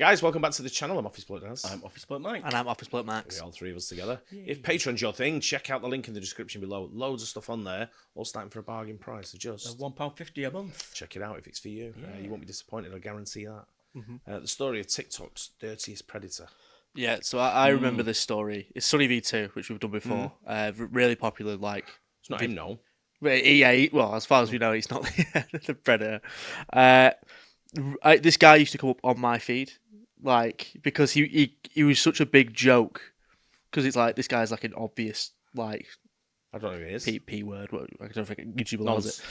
guys, welcome back to the channel. I'm Office Bloke Naz. I'm Office Bloke Mike. And I'm Office Bloke Max. We're all three of us together. If Patreon's your thing, check out the link in the description below. Loads of stuff on there, all starting for a bargain price. So just £1.50 a month. Check it out if it's for you. You won't be disappointed, I guarantee that. Mm-hmm. The story of TikTok's dirtiest predator. Yeah, so I remember this story. It's Sunny V2, which we've done before. Really popular, like... It's not him, no. Well, as far as we know, he's not the predator. This guy used to come up on my feed, like, because he was such a big joke. Because it's like, this guy's like an obvious, like... I don't know who he is. P word. I don't think YouTube allows it.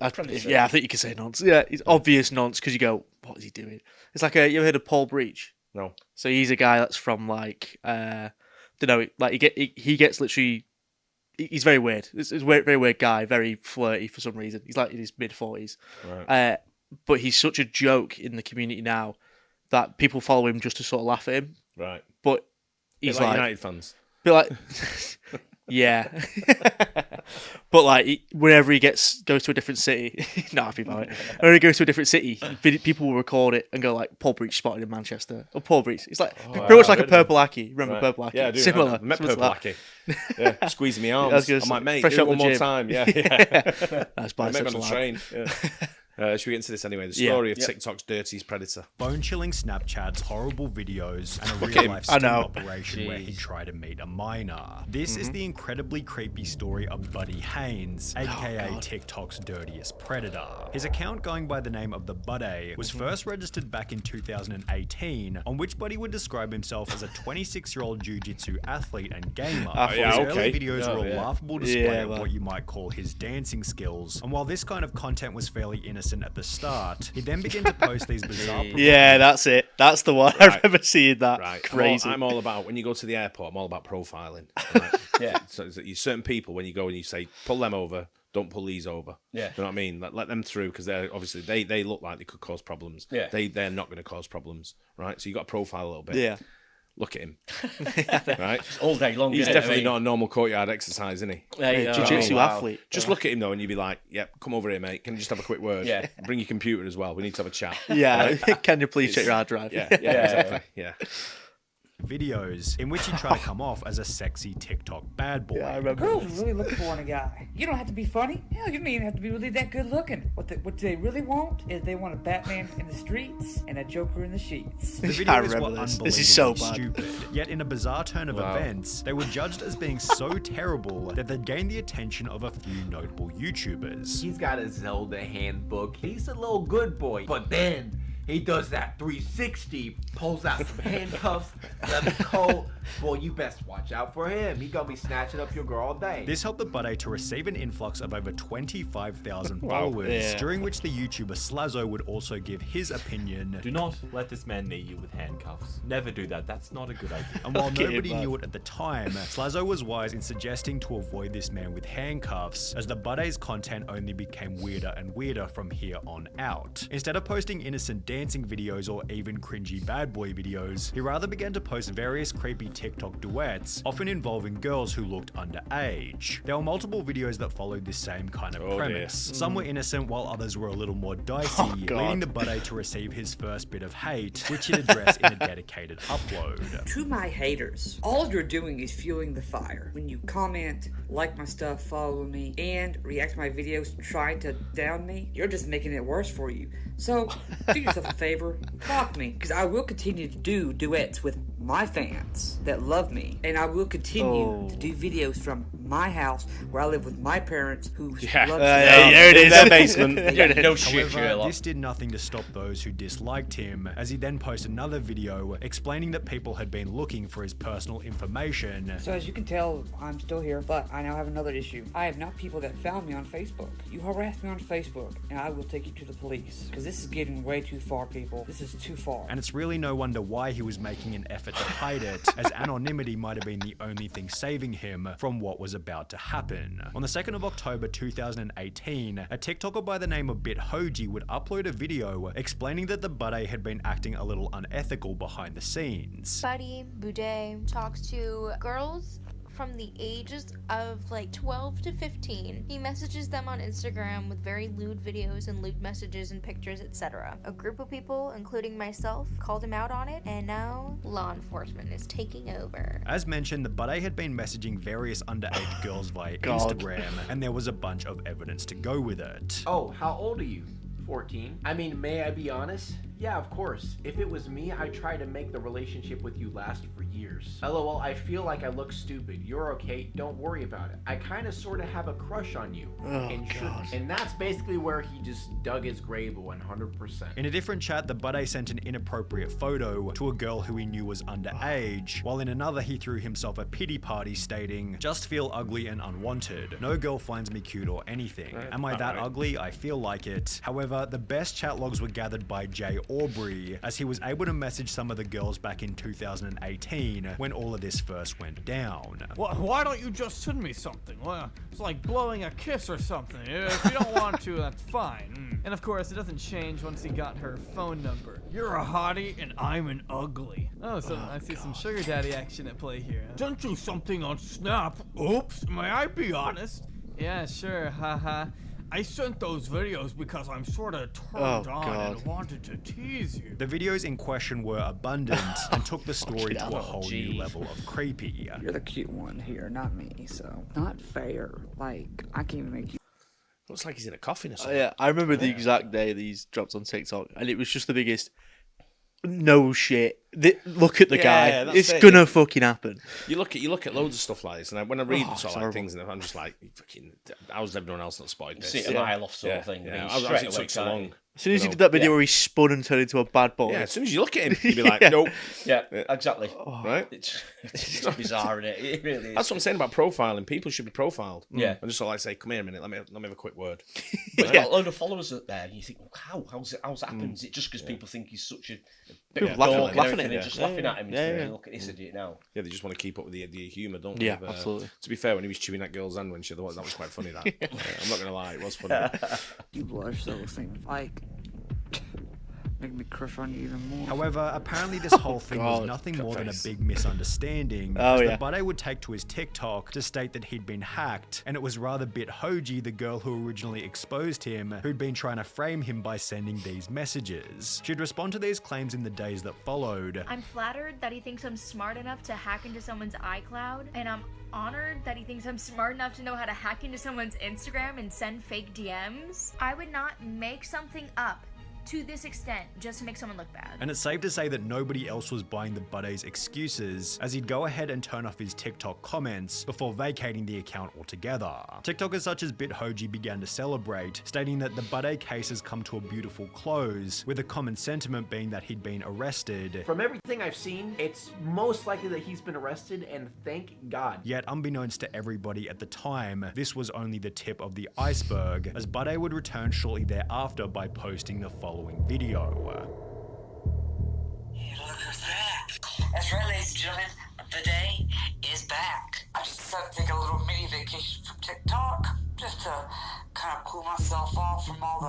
I think you can say nonce. Yeah, it's obvious nonce because you go, what is he doing? It's like, you ever heard of Paul Breach? No. So he's a guy that's from like, don't know, like he gets literally, he's very weird. He's a very weird guy, very flirty for some reason. He's like in his mid-40s. Right. But he's such a joke in the community now that people follow him just to sort of laugh at him. Right. But he's like United fans. Bit like, yeah. But like, whenever he goes to a different city, not happy about it. Whenever he goes to a different city, people will record it and go like, Paul Breach spotted in Manchester. Or Paul Breach. It's like pretty much like a Purple Aki. Remember Purple Aki? Yeah, I do. Similar. I met Purple Aki. Yeah, squeezing my arms. I'm like, mate, do it one more time. Yeah. Nice I met him biceps on the train. Yeah. Should we get into this anyway? The story of TikTok's dirtiest predator. Bone-chilling Snapchats, horrible videos, and a real-life sting operation where he tried to meet a minor. This is the incredibly creepy story of Buddy Haynes, aka TikTok's dirtiest predator. His account, going by the name of the Buddy, was first registered back in 2018, on which Buddy would describe himself as a 26-year-old jiu-jitsu athlete and gamer. His early videos were a laughable display of what you might call his dancing skills, and while this kind of content was fairly innocent at the start, he then began to post these bizarre... Yeah, that's it. That's the one. I remember seeing that. Right. Crazy. I'm all about, when you go to the airport, I'm all about profiling. Right? Yeah. So you certain people, when you go and you say, pull them over, don't pull these over. Yeah. Do you know what I mean? Let them through, because they're obviously, they look like they could cause problems. Yeah. They're not going to cause problems, right? So you got to profile a little bit. Yeah. Look at him. Right? All day long. He's definitely not a normal courtyard exercise, isn't he? Jiu-jitsu athlete. Just look at him though, and you'd be like, "Yep, come over here, mate. Can you just have a quick word? Yeah. Bring your computer as well. We need to have a chat." Yeah. Can you please check your hard drive? Yeah. Exactly. Yeah. Videos in which he tried to come off as a sexy TikTok bad boy. Yeah, I remember. Girls are really looking for in a guy. You don't have to be funny. Hell, you don't even have to be really that good looking. What they really want is they want a Batman in the streets and a Joker in the sheets. The videos were this. This is so bad. Stupid. Yet in a bizarre turn of events, they were judged as being so terrible that they gained the attention of a few notable YouTubers. He's got a Zelda handbook. He's a little good boy. But then he does that 360, pulls out some handcuffs, leather coat. Boy, you best watch out for him. He gonna be snatching up your girl all day. This helped the Buddy to receive an influx of over 25,000 followers, during which the YouTuber Slazzo would also give his opinion. Do not let this man knee you with handcuffs. Never do that. That's not a good idea. And while nobody knew it at the time, Slazzo was wise in suggesting to avoid this man with handcuffs, as the Buddy's content only became weirder and weirder from here on out. Instead of posting innocent dancing videos or even cringy bad boy videos, he rather began to post various creepy TikTok duets, often involving girls who looked underage. There were multiple videos that followed this same kind of premise. Some were innocent while others were a little more dicey, leading the Buddy to receive his first bit of hate, which he'd address in a dedicated upload. To my haters, all you're doing is fueling the fire. When you comment, like my stuff, follow me, and react to my videos trying to down me, you're just making it worse for you. So, do yourself a favor, block me, because I will continue to do duets with my fans that love me, and I will continue to do videos from my house where I live with my parents who love me. There it is. Their basement. No shit, However, this did nothing to stop those who disliked him, as he then posted another video explaining that people had been looking for his personal information. So as you can tell, I'm still here, but I now have another issue. I have not people that found me on Facebook. You harassed me on Facebook, and I will take you to the police, because this is getting way too far, people. This is too far. And it's really no wonder why he was making an effort to hide it, as anonymity might have been the only thing saving him from what was about to happen. On the 2nd of October 2018, a TikToker by the name of BitHoji would upload a video explaining that the Buddy had been acting a little unethical behind the scenes. Buddy Boudet talks to girls from the ages of like 12 to 15. He messages them on Instagram with very lewd videos and lewd messages and pictures, etc. A group of people, including myself, called him out on it, and now law enforcement is taking over. As mentioned, the Buddy had been messaging various underage girls via Instagram, and there was a bunch of evidence to go with it. Oh, how old are you? 14. I mean, may I be honest? Yeah, of course. If it was me, I'd try to make the relationship with you last for years. LOL, I feel like I look stupid. You're okay, don't worry about it. I kinda sorta have a crush on you. And that's basically where he just dug his grave 100%. In a different chat, the Buddy sent an inappropriate photo to a girl who he knew was underage, while in another he threw himself a pity party stating, "Just feel ugly and unwanted. No girl finds me cute or anything. Am I that ugly? I feel like it." However, the best chat logs were gathered by Jay Aubrey, as he was able to message some of the girls back in 2018 when all of this first went down. Why don't you just send me something? Well, it's like blowing a kiss or something. If you don't want to, that's fine. And of course, it doesn't change once he got her phone number. You're a hottie and I'm an ugly. Oh, so I see some sugar daddy action at play here. Sent you something on Snap. Oops, may I be honest? Yeah, sure, haha. I sent those videos because I'm sorta turned on and wanted to tease you. The videos in question were abundant and took the story to a whole new level of creepy. You're the cute one here, not me, so not fair. Like, I can't even make you. Looks like he's in a coffin or something. Yeah, I remember the exact day these dropped on TikTok, and it was just the biggest. No shit. Look at the guy. It's gonna fucking happen. You look at loads of stuff like this, and when I read sort of like things, and I'm just like, fucking, how's everyone else not spotted this? See it a mile off sort of thing. Yeah. It took so long. As soon as he did that video where he spun and turned into a bad boy. Yeah, as soon as you look at him, you'd be like, nope. Yeah, exactly. Right? It's bizarre, isn't it? It really is. That's what I'm saying about profiling. People should be profiled. Yeah. And just sort of like say, come here a minute, let me have a quick word. But he's got a load of followers out there, and you think, well, how's that happened? Is it just because people think he's such a bit of a dork and everything, and just laughing at him and look at this idiot now? Yeah, they just want to keep up with the humour, don't they? Yeah, absolutely. To be fair, when he was chewing that girl's hand when that was quite funny, that. I'm not going to lie, it was funny. You blush those things. Like, make me crush on you even more. However, apparently this whole thing was nothing more than a big misunderstanding, as the Buddy would take to his TikTok to state that he'd been hacked, and it was rather Bithoji, the girl who originally exposed him, who'd been trying to frame him by sending these messages. She'd respond to these claims in the days that followed. I'm flattered that he thinks I'm smart enough to hack into someone's iCloud, and I'm honored that he thinks I'm smart enough to know how to hack into someone's Instagram and send fake DMs. I would not make something up to this extent just to make someone look bad. And it's safe to say that nobody else was buying the Buddy's excuses, as he'd go ahead and turn off his TikTok comments before vacating the account altogether. TikTokers such as Bithoji began to celebrate, stating that the Buddy case has come to a beautiful close, with a common sentiment being that he'd been arrested. From everything I've seen, it's most likely that he's been arrested, and thank God. Yet, unbeknownst to everybody at the time, this was only the tip of the iceberg, as Buddy would return shortly thereafter by posting the following video. Hey, look who's back. That's right, ladies and gentlemen, the day is back. I just decided to take a little mini vacation from TikTok, just to kind of cool myself off from all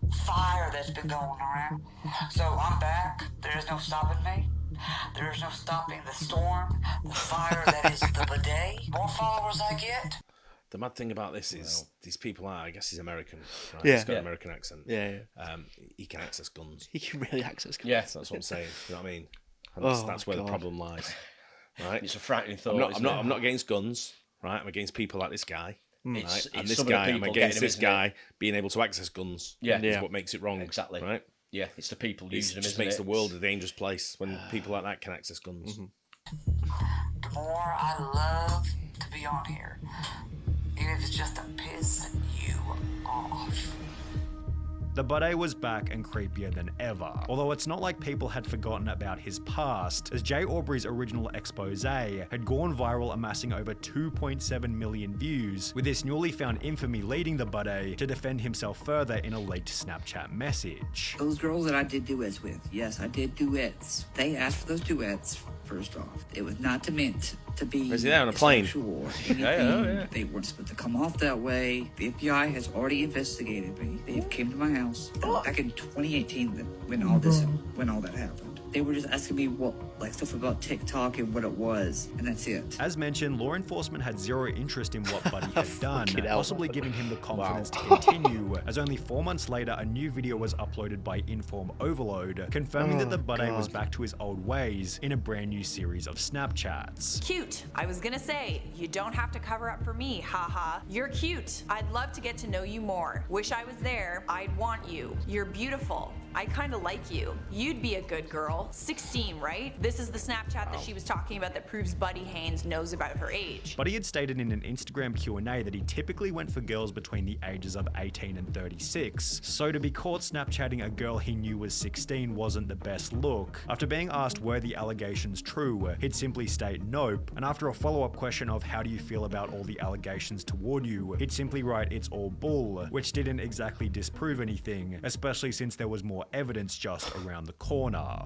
the fire that's been going around. So I'm back. There is no stopping me. There is no stopping the storm, the fire that is the bidet. More followers I get. The mad thing about this is these people are, I guess he's American. Right? Yeah. He's got an American accent. Yeah. He can access guns. He can really access guns. Yeah. That's what I'm saying. You know what I mean? And that's where the problem lies. Right? It's a frightening thought. I'm not against guns, right? I'm against people like this guy. Right? It's And this guy, I'm against this guy being able to access guns. Yeah. Is what makes it wrong. Exactly. Right? Yeah, it's the people using them. It just makes the world a dangerous place when people like that can access guns. The more I love to be on here, even if it's just to piss you off. The Buddy was back and creepier than ever, although it's not like people had forgotten about his past, as Jay Aubrey's original expose had gone viral, amassing over 2.7 million views, with this newly found infamy leading the Buddy to defend himself further in a leaked Snapchat message. Those girls that I did duets with, yes, I did duets. They asked for those duets, first off. It was not meant to be Is he there on a plane? sexual or anything. They weren't supposed to come off that way. The FBI has already investigated me. They came to my house back in 2018 when all that happened. They were just asking me what, like, stuff about TikTok and what it was, and that's it. As mentioned, law enforcement had zero interest in what Buddy had done, possibly giving him the confidence to continue, as only 4 months later a new video was uploaded by Inform Overload, confirming that the Buddy was back to his old ways in a brand new series of Snapchats. Cute. I was gonna say, you don't have to cover up for me, haha. You're cute. I'd love to get to know you more. Wish I was there. I'd want you. You're beautiful. I kind of like you. You'd be a good girl. 16, right? This is the Snapchat that she was talking about that proves Buddy Haynes knows about her age. Buddy had stated in an Instagram Q&A that he typically went for girls between the ages of 18 and 36, so to be caught Snapchatting a girl he knew was 16 wasn't the best look. After being asked were the allegations true, he'd simply state nope, and after a follow-up question of how do you feel about all the allegations toward you, he'd simply write it's all bull, which didn't exactly disprove anything, especially since there was more evidence just around the corner.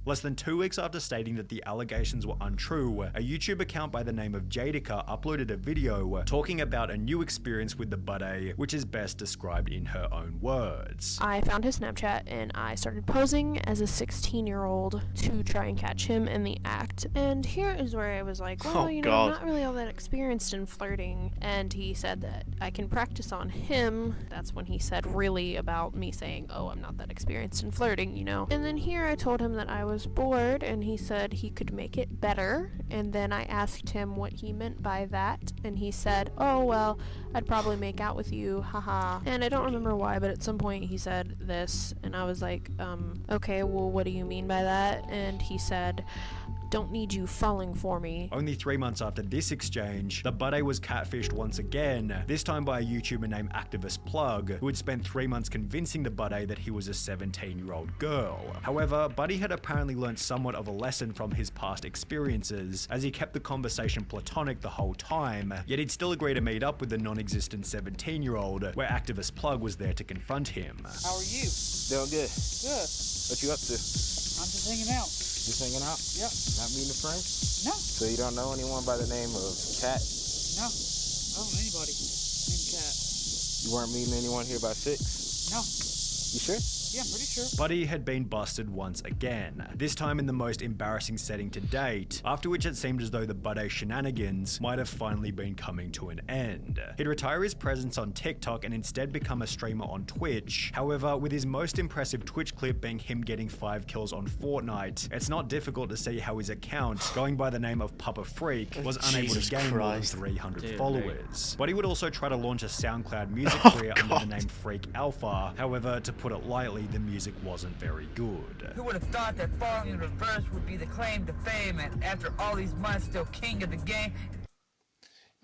Less than 2 weeks after stating that the allegations were untrue, a YouTube account by the name of Jadica uploaded a video talking about a new experience with the Buddy, which is best described in her own words. I found his Snapchat and I started posing as a 16-year-old to try and catch him in the act. And here is where I was like, well, I'm not really all that experienced in flirting. And he said that I can practice on him. That's when he said really about me saying, oh, I'm not that experienced in flirting, you know. And then here I told him that I was bored and he said he could make it better, and then I asked him what he meant by that, and he said, oh well, I'd probably make out with you, haha. And I don't remember why, but at some point he said this and I was like, okay, well what do you mean by that? And he said, don't need you falling for me. Only 3 months after this exchange, the Buddy was catfished once again, this time by a YouTuber named Activist Plug, who had spent 3 months convincing the Buddy that he was a 17-year-old girl. However, Buddy had apparently learned somewhat of a lesson from his past experiences, as he kept the conversation platonic the whole time, yet he'd still agree to meet up with the non-existent 17-year-old, where Activist Plug was there to confront him. How are you? Doing good. Good. What you up to? I'm just hanging out. Just hanging out? Yep. Not meeting a friend? No. So you don't know anyone by the name of Cat? No. I don't know anybody named Cat. You weren't meeting anyone here by 6? No. You sure? Yeah, I'm pretty sure. Buddy had been busted once again, this time in the most embarrassing setting to date, after which it seemed as though the Buddy shenanigans might have finally been coming to an end. He'd retire his presence on TikTok and instead become a streamer on Twitch. However, with his most impressive Twitch clip being him getting 5 kills on Fortnite, it's not difficult to see how his account, going by the name of Papa Freak, was unable to gain more than 300 followers. Buddy would also try to launch a SoundCloud music career under the name Freak Alpha. However, to put it lightly, the music wasn't very good. Who would have thought that falling in reverse would be the claim to fame, and after all these months still king of the game?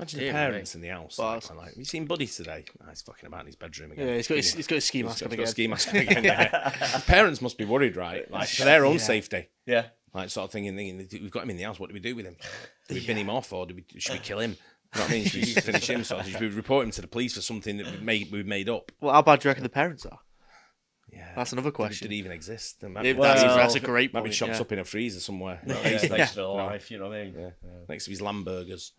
Imagine the parents in the house. Like, have you seen Buddy today? Oh, he's fucking about in his bedroom again. Yeah, he's got a ski mask on again. Ski mask again. His parents must be worried, right? Like for their own safety. Yeah. Like sort of thinking, we've got him in the house. What do we do with him? Do we bin him off, or should we kill him? You know what I mean? Should we finish him? So should we report him to the police for something that we've made up? Well, how bad do you reckon the parents are? Yeah, that's another question. Did it even exist? That's a great point. Maybe chopped up in a freezer somewhere. Next to life, you know what I mean? Yeah. Next to his lamb burgers.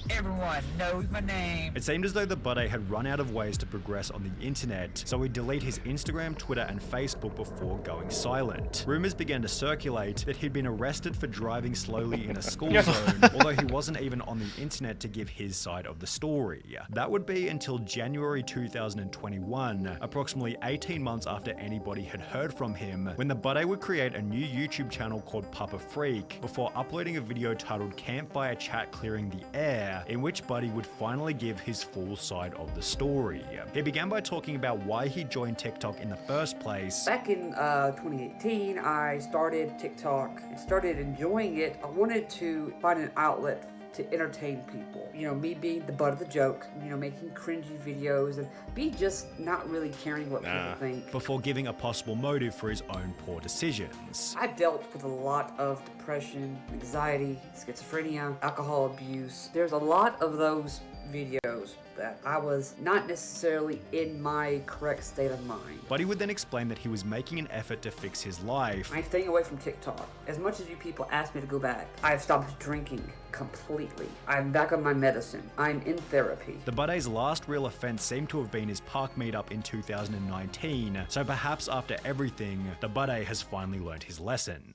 Everyone knows my name. It seemed as though the Buddy had run out of ways to progress on the internet, so he'd delete his Instagram, Twitter, and Facebook before going silent. Rumors began to circulate that he'd been arrested for driving slowly in a school zone, although he wasn't even on the internet to give his side of the story. That would be until January 2021, approximately 18 months after anybody had heard from him, when the Buddy would create a new YouTube channel called Papa Freak, before uploading a video titled Campfire Chat Clearing the Air, in which Buddy would finally give his full side of the story. He began by talking about why he joined TikTok in the first place. Back in 2018, I started TikTok and started enjoying it. I wanted to find an outlet to entertain people. You know, me being the butt of the joke, you know, making cringy videos and be just not really caring what people think. Before giving a possible motive for his own poor decisions. I dealt with a lot of depression, anxiety, schizophrenia, alcohol abuse. There's a lot of those videos shows that I was not necessarily in my correct state of mind. Buddy would then explain that he was making an effort to fix his life. I'm staying away from TikTok. As much as you people ask me to go back, I've stopped drinking completely. I'm back on my medicine. I'm in therapy. The Buddy's last real offense seemed to have been his park meetup in 2019, so perhaps after everything, the Buddy has finally learned his lesson.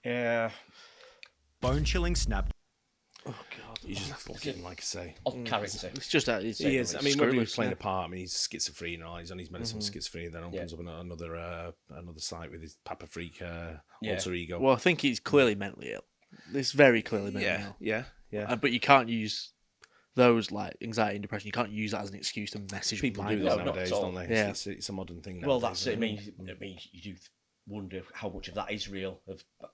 Yeah. Bone-chilling snap. Oh god, you just have to look at him, like I say. Odd character. It's just that he is. I mean, when he was playing a part, I mean, he's schizophrenia. He's on his medicine for schizophrenia. Then opens up another site with his Papa Freak alter ego. Well, I think he's clearly mentally ill. It's very clearly mentally ill. Yeah. But you can't use those like anxiety and depression. You can't use that as an excuse to message people. Do that nowadays, don't they? Yeah. It's a modern thing. Well, that's it. I mean, you do wonder how much of that is real.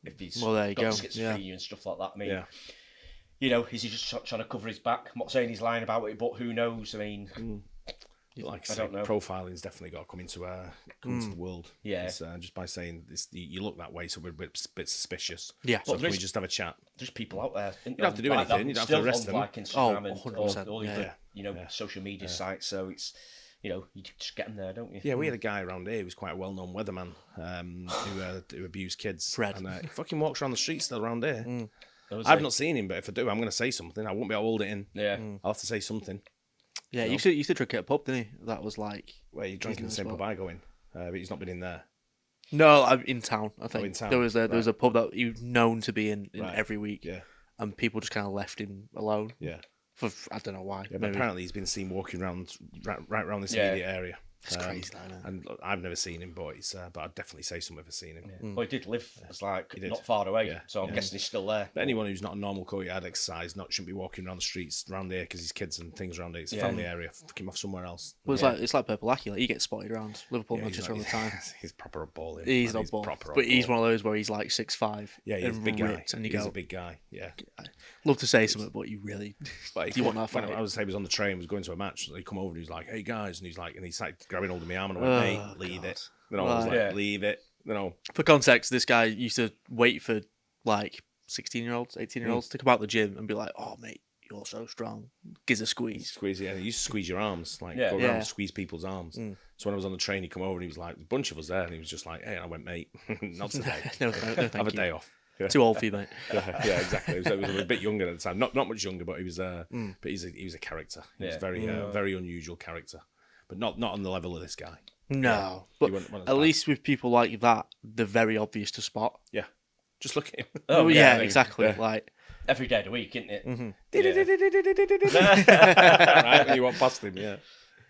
If he's there you got go. schizophrenia and stuff like that. I mean, you know, is he just trying to cover his back? I'm not saying he's lying about it, but who knows? I mean, like I don't know. Profiling's definitely got to come into the world. Yeah, just by saying this, you look that way, so we're a bit suspicious. Yeah, so can we just have a chat? There's people out there. You don't have to do anything. You don't have to arrest them. Like Instagram and 100%. all the social media sites. So it's you just get them there, don't you? Yeah, we had a guy around here who was quite a well-known weatherman who abused kids. Fred. And he fucking walks around the street still around here. I've not seen him, but if I do, I'm going to say something. I won't be able to hold it in. Yeah. I'll have to say something. Yeah, you used to drink at a pub, didn't he? That was like... Where you drank in the same pub I go in, but he's not been in there. No, I'm in town, I think. In town. There was a pub that he was known to be in every week. Yeah. And people just kind of left him alone. Yeah. For I don't know why. Yeah, but apparently he's been seen walking around right around this immediate area. It's crazy, isn't it? And look, I've never seen him, but I'd definitely say something if I've seen him. Yeah. Well, he did live not far away, so I'm guessing he's still there. But anyone who's not a normal courtyard exercise shouldn't be walking around the streets around there because his kids and things around it. It's a family area. Fuck him off somewhere else. Well, it's like Purple Aki. Like, he gets spotted around Liverpool, Manchester all the time. He's proper a ball. He's not ball, but he's one of those where he's like 6'5". Yeah, he's a big guy. And he's a big guy. Yeah. Love to say something, but you really do you want that fight? When I was on the train, was going to a match. He come over and he's like, "Hey guys," and he started grabbing hold of my arm and I went, "Hey, leave it." I was like, "Leave it." For context, this guy used to wait for like 16-year-olds, 18-year-olds to come out the gym and be like, "Oh mate, you're so strong. Gives a squeeze." Squeeze, yeah. He used to squeeze your arms, go around and squeeze people's arms. So when I was on the train, he come over and he was like, a bunch of us there, and he was just like, "Hey," and I went, "Mate, not today. no, thank have a day off." Yeah. Too old for you, mate. Yeah, exactly. He was a bit younger at the time. Not much younger, but he was. But he was a character. He was very unusual character, but not on the level of this guy. No, but at least with people like that, they're very obvious to spot. Yeah, just look at him. Oh yeah, exactly. Yeah. Like every day of the week, isn't it? Right when you walk past him, yeah.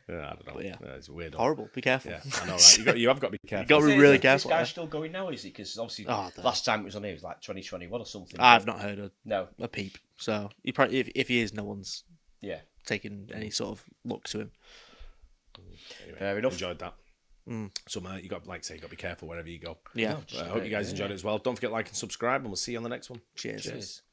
I don't know. Yeah, it's weird. Horrible. Be careful. Yeah, I know, right? You have got to be careful. You got to be really careful. This guy's still going now, is he? Because obviously last time it was on here, it was like 2021 or something. I've not heard a peep. So he probably, if he is, no one's taking any sort of look to him. Anyway, fair enough. Enjoyed that. So you got you got to be careful wherever you go. Yeah. I hope you guys enjoyed it as well. Don't forget to like and subscribe, and we'll see you on the next one. Cheers.